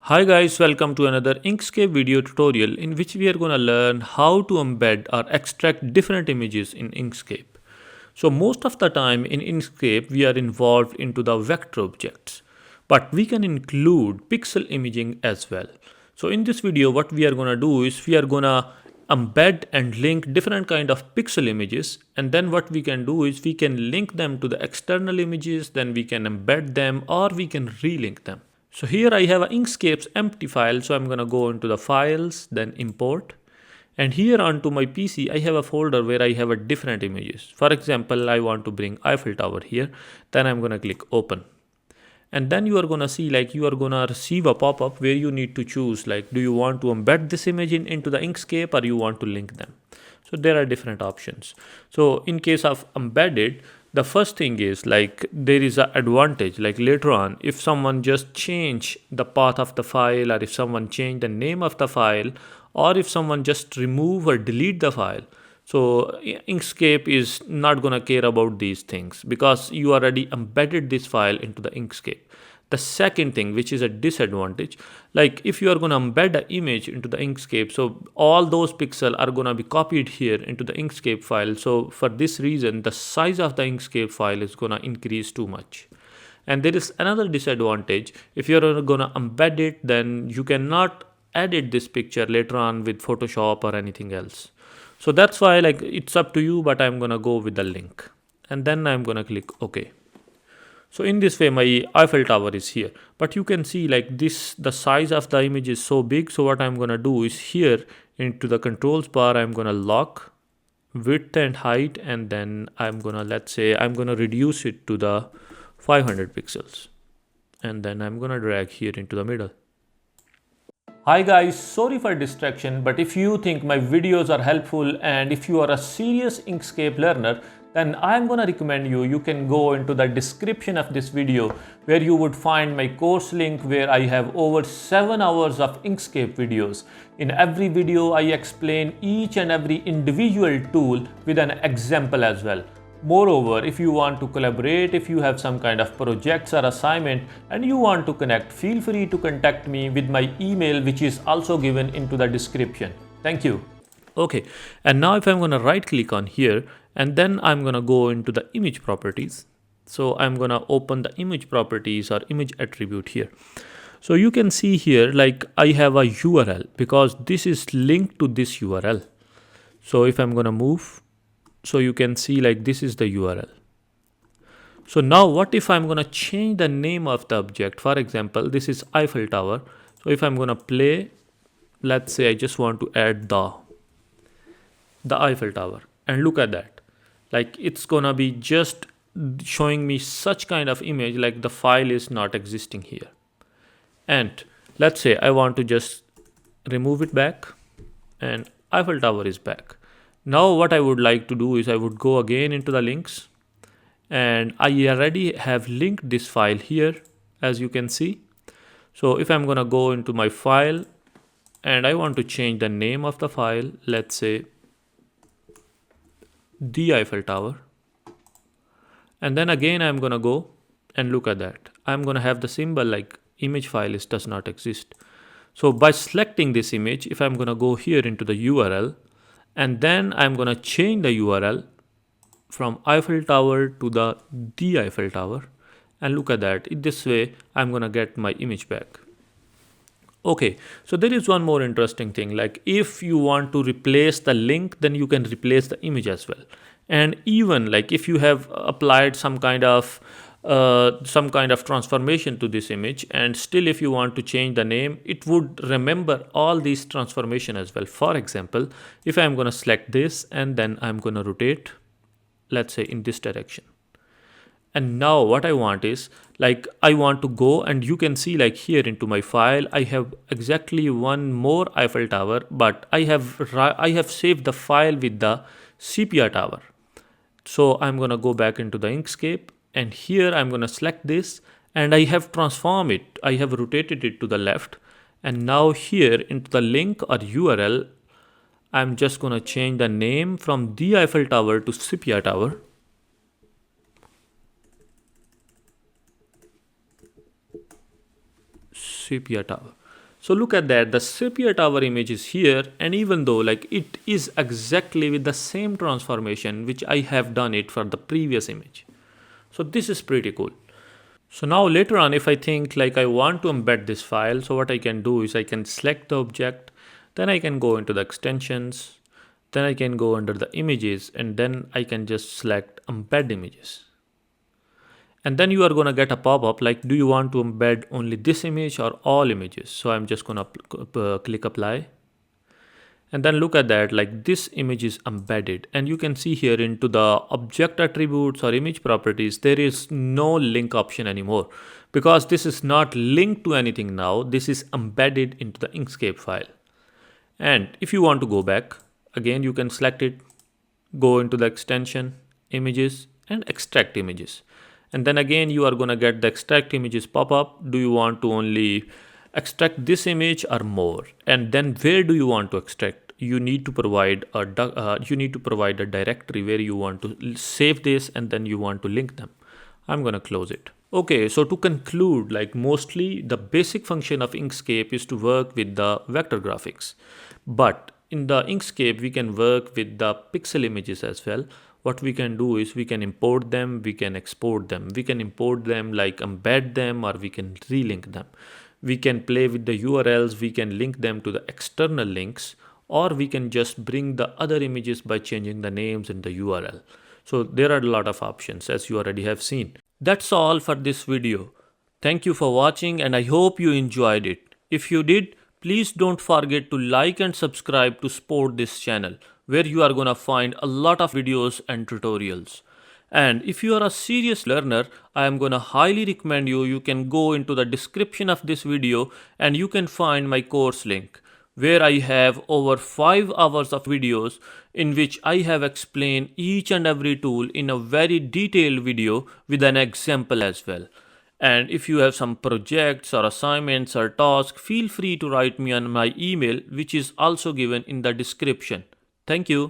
Hi guys, welcome to another Inkscape video tutorial in which we are going to learn how to embed or extract different images in Inkscape. So most of the time in Inkscape we are involved into the vector objects, but we can include pixel imaging as well. So in this video what we are going to do is we are going to embed and link different kind of pixel images, and then what we can do is we can link them to the external images, then we can embed them or we can relink them. So here I have an Inkscape's empty file, so I'm going to go into the files, then import. And here onto my PC, I have a folder where I have a different images. For example, I want to bring Eiffel Tower here, then I'm going to click open. And then you are going to see like you are going to receive a pop-up where you need to choose like, do you want to embed this image into the Inkscape or you want to link them? So there are different options. So in case of embedded, the first thing is like there is an advantage like later on if someone just change the path of the file, or if someone change the name of the file, or if someone just remove or delete the file, so Inkscape is not going to care about these things because you already embedded this file into the Inkscape. The second thing, which is a disadvantage, like if you are going to embed an image into the Inkscape, so all those pixels are going to be copied here into the Inkscape file. So for this reason, the size of the Inkscape file is going to increase too much. And there is another disadvantage. If you're going to embed it, then you cannot edit this picture later on with Photoshop or anything else. So that's why like it's up to you, but I'm going to go with the link. And then I'm going to click OK. So in this way my Eiffel Tower is here, but you can see like this, the size of the image is so big. So what I'm going to do is here into the controls bar, I'm going to lock width and height, and then I'm going to, let's say I'm going to reduce it to the 500 pixels, and then I'm going to drag here into the middle. Hi guys, sorry for distraction, but if you think my videos are helpful and if you are a serious Inkscape learner, then I'm gonna recommend you can go into the description of this video where you would find my course link where I have over 7 hours of Inkscape videos. In every video I explain each and every individual tool with an example as well. Moreover, if you want to collaborate, if you have some kind of projects or assignment and you want to connect, feel free to contact me with my email, which is also given into the description. Thank you. Okay, and now if I'm going to right click on here, and then I'm going to go into the image properties. So I'm going to open the image properties or image attribute here. So you can see here like I have a URL because this is linked to this URL. So if I'm going to move, so you can see like this is the URL. So now what if I'm going to change the name of the object? For example, this is Eiffel Tower. So if I'm going to play, let's say I just want to add the Eiffel Tower, and look at that. Like it's going to be just showing me such kind of image like the file is not existing here. And let's say I want to just remove it back and Eiffel Tower is back. Now what I would like to do is I would go again into the links, and I already have linked this file here as you can see. So if I'm going to go into my file and I want to change the name of the file, let's say the Eiffel Tower, and then again I'm going to go and look at that. I'm going to have the symbol like image file does not exist. So by selecting this image, if I'm going to go here into the URL, and then I'm going to change the URL from Eiffel Tower to the Eiffel Tower, and look at that. In this way, I'm going to get my image back. Okay, so there is one more interesting thing. Like if you want to replace the link, then you can replace the image as well. And even like if you have applied some kind of transformation to this image, and still if you want to change the name, it would remember all these transformation as well. For example, if I'm going to select this and then I'm going to rotate, let's say in this direction. And now what I want is like I want to go, and you can see like here into my file I have exactly one more Eiffel Tower, but I have saved the file with the sepia tower. So I'm going to go back into the Inkscape, and here I'm going to select this, and I have transformed it. I have rotated it to the left, and now here into the link or URL, I'm just going to change the name from the Eiffel Tower to sepia tower. Sepia Tower. So look at that, the sepia tower image is here, and even though like it is exactly with the same transformation which I have done it for the previous image. So this is pretty cool. So now later on, if I think like I want to embed this file, so what I can do is I can select the object, then I can go into the extensions, then I can go under the images, and then I can just select embed images. And then you are going to get a pop-up like, do you want to embed only this image or all images? So I'm just going to click apply. And then look at that, like this image is embedded, and you can see here into the object attributes or image properties, there is no link option anymore because this is not linked to anything now. This is embedded into the Inkscape file. And if you want to go back, again, you can select it, go into the extension, images, and extract images. And then again, you are going to get the extract images pop up. Do you want to only extract this image or more? And then where do you want to extract? You need to provide a directory where you want to save this, and then you want to link them. I'm going to close it. Okay, so to conclude, like mostly the basic function of Inkscape is to work with the vector graphics. But in the Inkscape, we can work with the pixel images as well. What we can do is we can import them, we can export them. We can import them, like embed them, or we can relink them. We can play with the URLs, we can link them to the external links, or we can just bring the other images by changing the names in the URL. So there are a lot of options, as you already have seen. That's all for this video. Thank you for watching, and I hope you enjoyed it. If you did, please don't forget to like and subscribe to support this channel, where you are gonna find a lot of videos and tutorials. And if you are a serious learner, I am gonna highly recommend you can go into the description of this video and you can find my course link, where I have over 5 hours of videos in which I have explained each and every tool in a very detailed video with an example as well. And if you have some projects or assignments or tasks, feel free to write me on my email, which is also given in the description. Thank you.